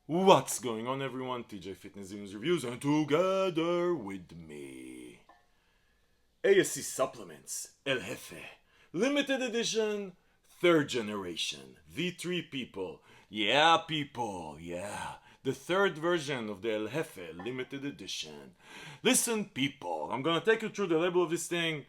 What's going on, everyone? TJ Fitness News Reviews, and together with me, ASC Supplements, El Jefe Limited Edition, 3rd generation, V3 people. Yeah, people, yeah. The 3rd version of the El Jefe Limited Edition. Listen, people, I'm gonna take you through the label of this thing.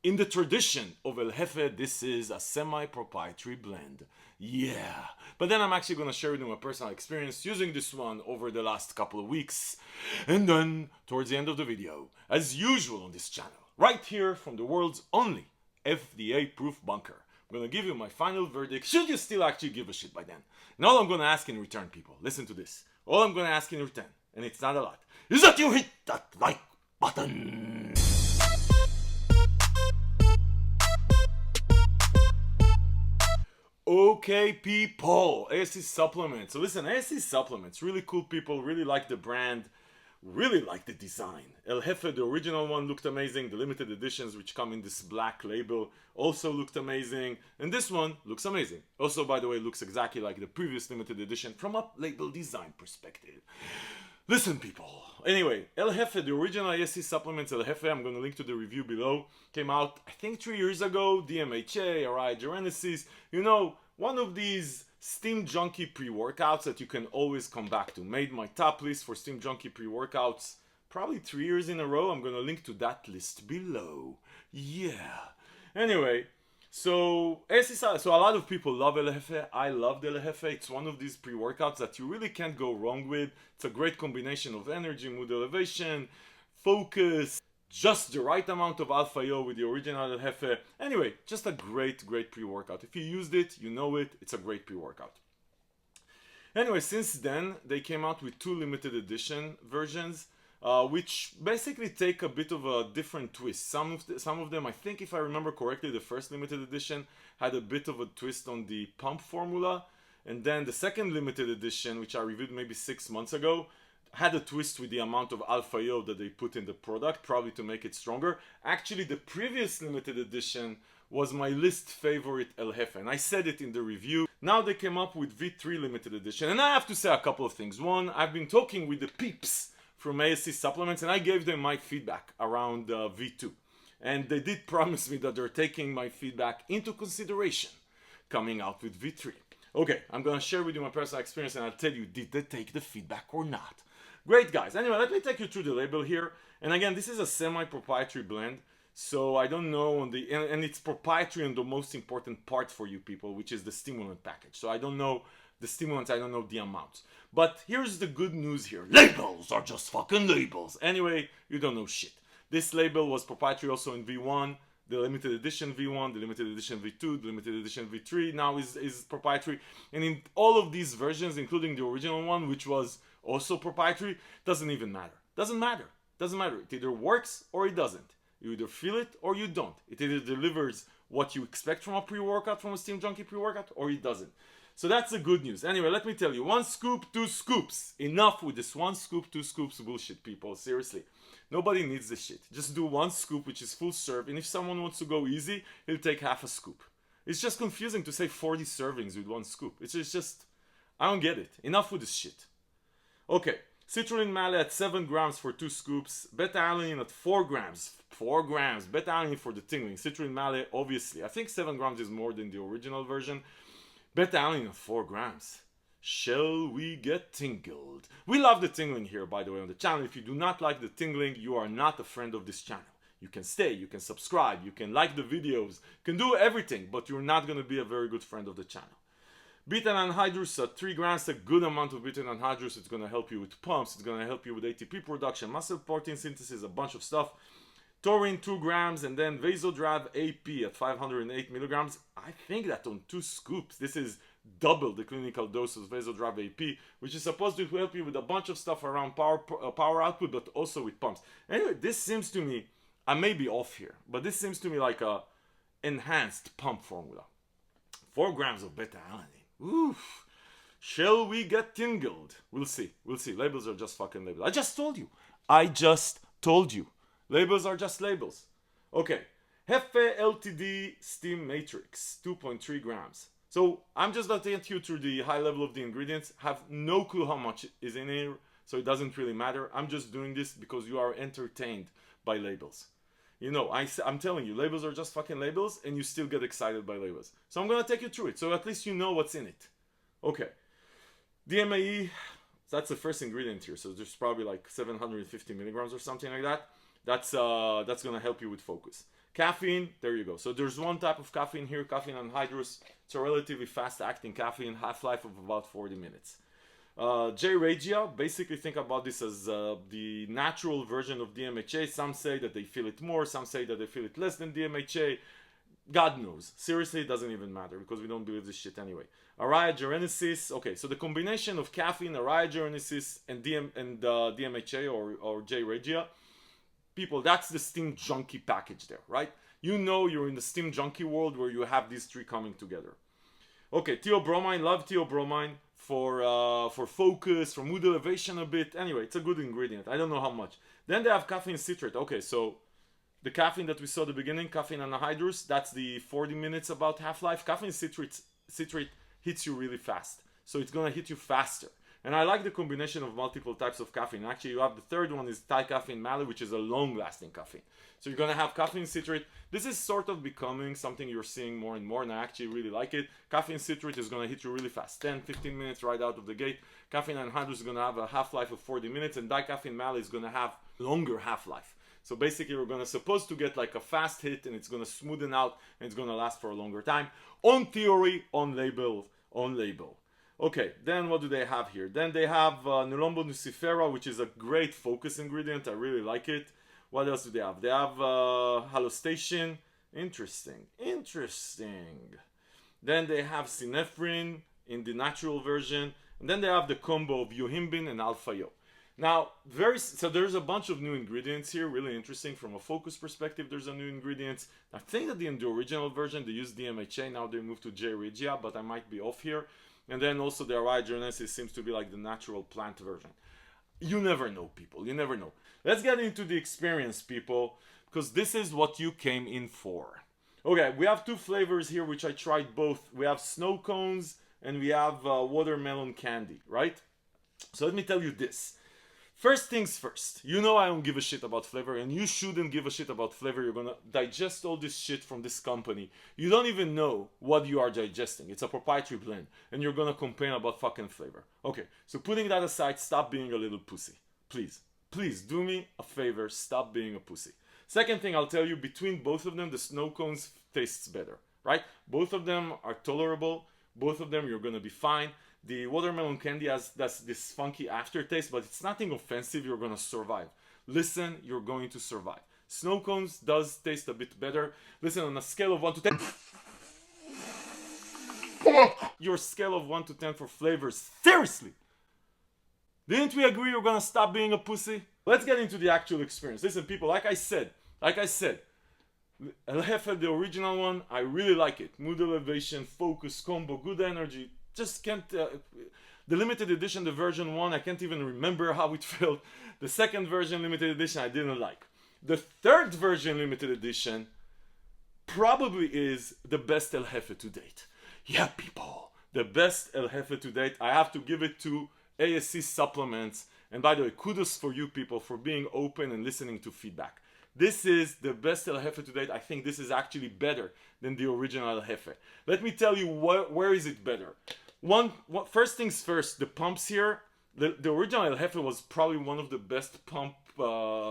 In the tradition of El Jefe, this is a semi-proprietary blend. Yeah. But then I'm actually going to share with you my personal experience using this one over the last couple of weeks. And then, towards the end of the video, as usual on this channel, right here from the world's only FDA-proof bunker, I'm going to give you my final verdict, should you still actually give a shit by then. And all I'm going to ask in return, people, listen to this. All I'm going to ask in return, and it's not a lot, is that you hit that like button. Okay, people, ASC Supplements. So listen, ASC Supplements, really cool people, really like the brand, really like the design. El Jefe, the original one, looked amazing. The limited editions, which come in this black label, also looked amazing. And this one looks amazing. Also, by the way, looks exactly like the previous limited edition from a label design perspective. Listen, people. Anyway, El Jefe, the original ASC Supplements El Jefe, I'm going to link to the review below, came out, I think, 3 years ago. DMHA, Arai Genesis, you know, one of these Steam Junkie pre-workouts that you can always come back to. Made my top list for Steam Junkie pre-workouts probably 3 years in a row. I'm going to link to that list below. Yeah. Anyway, so a lot of people love El Jefe. I love El Jefe. It's one of these pre-workouts that you really can't go wrong with. It's a great combination of energy, mood elevation, focus, just the right amount of alpha-yo with the original El Jefe. Anyway, just a great pre-workout. If you used it, you know it. It's a great pre-workout. Anyway, since then, they came out with 2 limited edition versions, which basically take a bit of a different twist. Some of them, I think if I remember correctly, the first limited edition had a bit of a twist on the pump formula. And then the second limited edition, which I reviewed maybe 6 months ago, had a twist with the amount of alpha-yo that they put in the product, probably to make it stronger. Actually, the previous limited edition was my least favorite El Jefe, and I said it in the review. Now they came up with V3 limited edition, and I have to say a couple of things. One, I've been talking with the peeps from ASC Supplements, and I gave them my feedback around V2. And they did promise me that they're taking my feedback into consideration coming out with V3. Okay, I'm gonna share with you my personal experience, and I'll tell you, did they take the feedback or not? Great, guys. Anyway, let me take you through the label here. And again, this is a semi-proprietary blend, so I don't know on the and it's proprietary on the most important part for you people, which is the stimulant package. So I don't know the stimulants, I don't know the amounts. But here's the good news here. Labels are just fucking labels. Anyway, you don't know shit. This label was proprietary also in V1, the limited edition V1, the limited edition V2, the limited edition V3 now is proprietary. And in all of these versions, including the original one, which was also proprietary, doesn't even matter. Doesn't matter. It either works or it doesn't. You either feel it or you don't. It either delivers what you expect from a pre-workout, from a Steam Junkie pre-workout, or it doesn't. So that's the good news. Anyway, let me tell you, 1 scoop, 2 scoops. Enough with this 1 scoop, 2 scoops bullshit, people. Seriously. Nobody needs this shit. Just do 1 scoop, which is full serve, and if someone wants to go easy, he'll take half a scoop. It's just confusing to say 40 servings with 1 scoop. It's just, I don't get it. Enough with this shit. Okay, citrulline male at 7 grams for 2 scoops, beta-alanine at 4 grams. 4 grams, beta-alanine for the tingling. Citrulline male, obviously. I think 7 grams is more than the original version. Beta-alanine at 4 grams. Shall we get tingled? We love the tingling here, by the way, on the channel. If you do not like the tingling, you are not a friend of this channel. You can stay, you can subscribe, you can like the videos, you can do everything, but you're not going to be a very good friend of the channel. Beta anhydrous at 3 grams, a good amount of beta anhydrous. It's going to help you with pumps, it's going to help you with ATP production, muscle protein synthesis, a bunch of stuff. Taurine 2 grams, and then Vasodrav AP at 508 milligrams. I think that on 2 scoops, this is double the clinical dose of Vasodrav AP, which is supposed to help you with a bunch of stuff around power output, but also with pumps. Anyway, this seems to me, I may be off here, but this seems to me like a enhanced pump formula. 4 grams of beta-alanine. Oof. Shall we get tingled? We'll see. We'll see. Labels are just fucking labels. I just told you. Labels are just labels. Okay. Jefe LTD Steam Matrix, 2.3 grams. So I'm just gonna take you through the high level of the ingredients. Have no clue how much is in here, so it doesn't really matter. I'm just doing this because you are entertained by labels. You know, I'm telling you, labels are just fucking labels, and you still get excited by labels. So I'm gonna take you through it, so at least you know what's in it. Okay, DMAE, that's the first ingredient here, so there's probably like 750 milligrams or something like that. That's gonna help you with focus. Caffeine, there you go. So there's one type of caffeine here, caffeine anhydrous. It's a relatively fast-acting caffeine, half-life of about 40 minutes. J. regia, basically think about this as the natural version of DMHA. Some say that they feel it more, some say that they feel it less than DMHA. God knows. Seriously, it doesn't even matter because we don't believe this shit anyway. Araya gerenesis. Okay, so the combination of caffeine, Araya gerenesis, and DMHA or J. regia, people, that's the STIM junkie package there, right? You know you're in the STIM junkie world where you have these three coming together. Okay, theobromine, love theobromine for focus, for mood elevation a bit. Anyway, it's a good ingredient. I don't know how much. Then they have caffeine citrate. Okay, so the caffeine that we saw at the beginning, caffeine anhydrous, that's the 40 minutes about half-life. Caffeine citrate hits you really fast. So it's gonna hit you faster. And I like the combination of multiple types of caffeine. Actually, you have the third one is Thai-caffeine male, which is a long-lasting caffeine. So you're gonna have caffeine citrate. This is sort of becoming something you're seeing more and more, and I actually really like it. Caffeine citrate is gonna hit you really fast, 10-15 minutes right out of the gate. Caffeine anhydrous is gonna have a half-life of 40 minutes, and Thai-caffeine male is gonna have longer half-life. So basically, we're gonna supposed to get like a fast hit, and it's gonna smoothen out, and it's gonna last for a longer time. On theory, on label. Okay, then what do they have here? Then they have Nelumbo nucifera, which is a great focus ingredient. I really like it. What else do they have? They have halostation. Interesting. Then they have synephrine in the natural version. And then they have the combo of yohimbine and alpha-yo. Now, so there's a bunch of new ingredients here, really interesting. From a focus perspective, there's a new ingredients. I think that in the original version, they used DMHA. Now they moved to J. regia, but I might be off here. And then also the Araya gerenesis seems to be like the natural plant version. You never know, people. You never know. Let's get into the experience, people, because this is what you came in for. Okay, we have two flavors here, which I tried both. We have snow cones and we have watermelon candy, right? So let me tell you this. First things first, you know I don't give a shit about flavor, and you shouldn't give a shit about flavor. You're gonna digest all this shit from this company. You don't even know what you are digesting. It's a proprietary blend, and you're gonna complain about fucking flavor. Okay, so putting that aside, stop being a little pussy. Please do me a favor, stop being a pussy. Second thing I'll tell you, between both of them, the snow cones tastes better, right? Both of them are tolerable. Both of them, you're gonna be fine. The watermelon candy has this funky aftertaste, but it's nothing offensive. You're gonna survive. Listen, you're going to survive. Snow cones does taste a bit better. Listen, on a scale of 1 to 10. Your scale of 1 to 10 for flavors. Seriously! Didn't we agree you're gonna stop being a pussy? Let's get into the actual experience. Listen, people, like I said, El Jefe, the original one, I really like it. Mood elevation, focus, combo, good energy. Just can't, the limited edition, the version 1, I can't even remember how it felt. The second version, limited edition, I didn't like. The third version, limited edition, probably is the best El Jefe to date. Yeah, people, the best El Jefe to date. I have to give it to ASC Supplements. And by the way, kudos for you people for being open and listening to feedback. This is the best El Jefe to date. I think this is actually better than the original El Jefe. Let me tell you where is it better. First things first, the pumps here. The original El Jefe was probably one of the best pump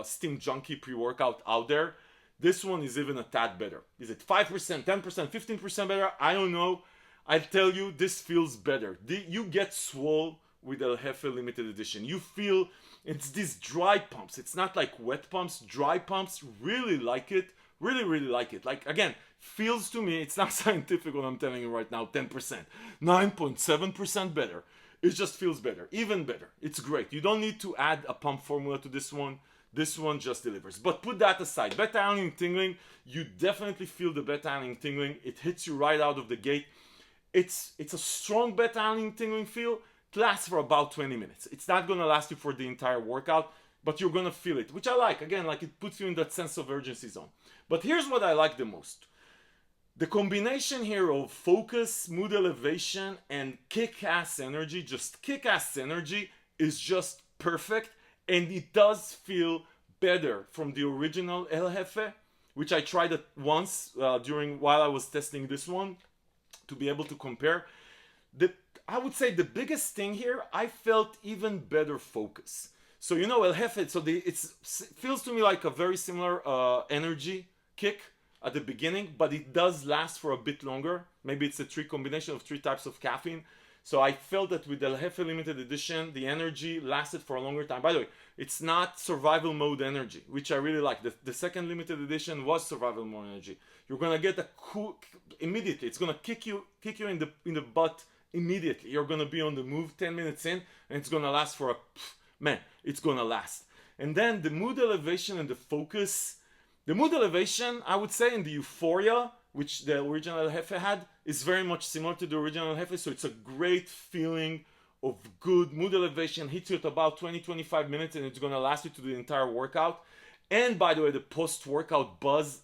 STIM junkie pre-workout out there. This one is even a tad better. Is it 5%, 10%, 15% better? I don't know. I tell you, this feels better. You get swole with El Jefe Limited Edition. You feel it's these dry pumps. It's not like wet pumps, dry pumps. Really like it. Really like it. Like, again, feels to me, it's not scientific what I'm telling you right now, 10%. 9.7% better. It just feels better. Even better. It's great. You don't need to add a pump formula to this one. This one just delivers. But put that aside. Beta-alanine tingling, you definitely feel the beta-alanine tingling. It hits you right out of the gate. It's a strong beta-alanine tingling feel. It lasts for about 20 minutes. It's not going to last you for the entire workout, but you're going to feel it, which I like. Again, like it puts you in that sense of urgency zone. But here's what I like the most. The combination here of focus, mood elevation, and kick-ass energy, just kick-ass energy, is just perfect, and it does feel better from the original El Jefe, which I tried it once while I was testing this one to be able to compare. I would say the biggest thing here, I felt even better focus. So you know El Jefe, so it feels to me like a very similar energy kick at the beginning, but it does last for a bit longer. Maybe it's a combination of 3 types of caffeine. So I felt that with the Jefe Limited Edition, the energy lasted for a longer time. By the way, it's not survival mode energy, which I really like. The second limited edition was survival mode energy. You're gonna get a cool immediately. It's gonna kick you in the butt immediately. You're gonna be on the move 10 minutes in, and it's gonna last for it's gonna last. And then the mood elevation and the focus. The mood elevation, I would say, in the euphoria, which the original El Jefe had, is very much similar to the original El Jefe. So it's a great feeling of good mood elevation. Hits you at about 20-25 minutes, and it's gonna last you to the entire workout. And by the way, the post-workout buzz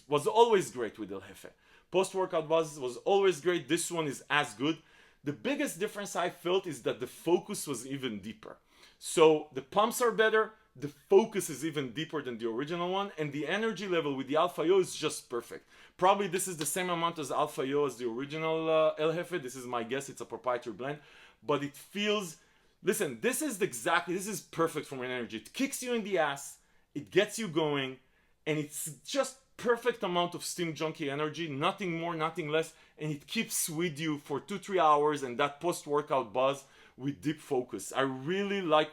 was always great with El Jefe. Post-workout buzz was always great. This one is as good. The biggest difference I felt is that the focus was even deeper. So the pumps are better, the focus is even deeper than the original one, and the energy level with the Alpha Yo is just perfect. Probably this is the same amount as Alpha Yo as the original El Jefe. This is my guess, it's a proprietary blend. But it feels, listen, this is perfect for an energy. It kicks you in the ass, it gets you going, and it's just perfect amount of Stim Junkie energy, nothing more, nothing less, and it keeps with you for 2-3 hours, and that post-workout buzz with deep focus. I really like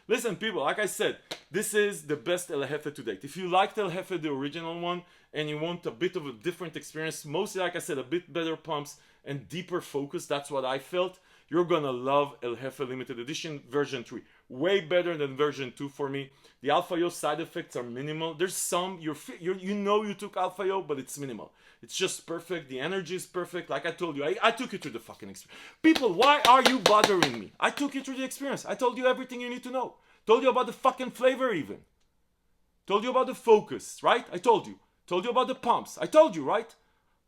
listen people, like I said, this is the best El Jefe to date. If you liked El Jefe, the original one, and you want a bit of a different experience, mostly like I said, a bit better pumps and deeper focus, that's what I felt, you're gonna love El Jefe Limited Edition version 3. Way better than version 2 for me. The Alpha Yo side effects are minimal. There's some, you know you took Alpha Yo, but it's minimal. It's just perfect. The energy is perfect. Like I told you, I took you through the fucking experience. People, why are you bothering me? I took you through the experience. I told you everything you need to know. Told you about the fucking flavor even. Told you about the focus, right? I told you. Told you about the pumps. I told you, right?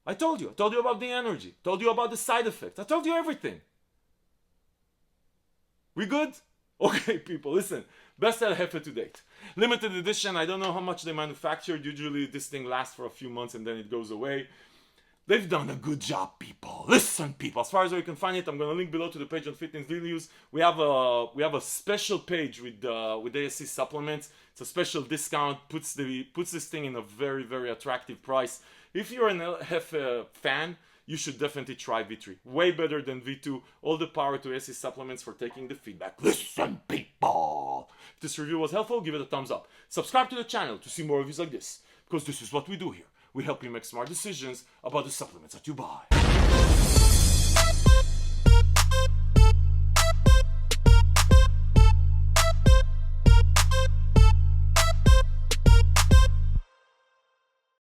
I told you. I told you about the energy. Told you about the side effects. I told you everything. We good? Okay, people, listen. Best El Jefe to date. Limited edition, I don't know how much they manufactured. Usually this thing lasts for a few months and then it goes away. They've done a good job, people. Listen, people. As far as where you can find it, I'm going to link below to the page on Fitness News. We have a special page with ASC Supplements. It's a special discount. Puts this thing in a very, very attractive price. If you're an El Jefe fan, you should definitely try V3. Way better than V2. All the power to ASC Supplements for taking the feedback. Listen, people. If this review was helpful, give it a thumbs up. Subscribe to the channel to see more reviews like this, because this is what we do here. We help you make smart decisions about the supplements that you buy.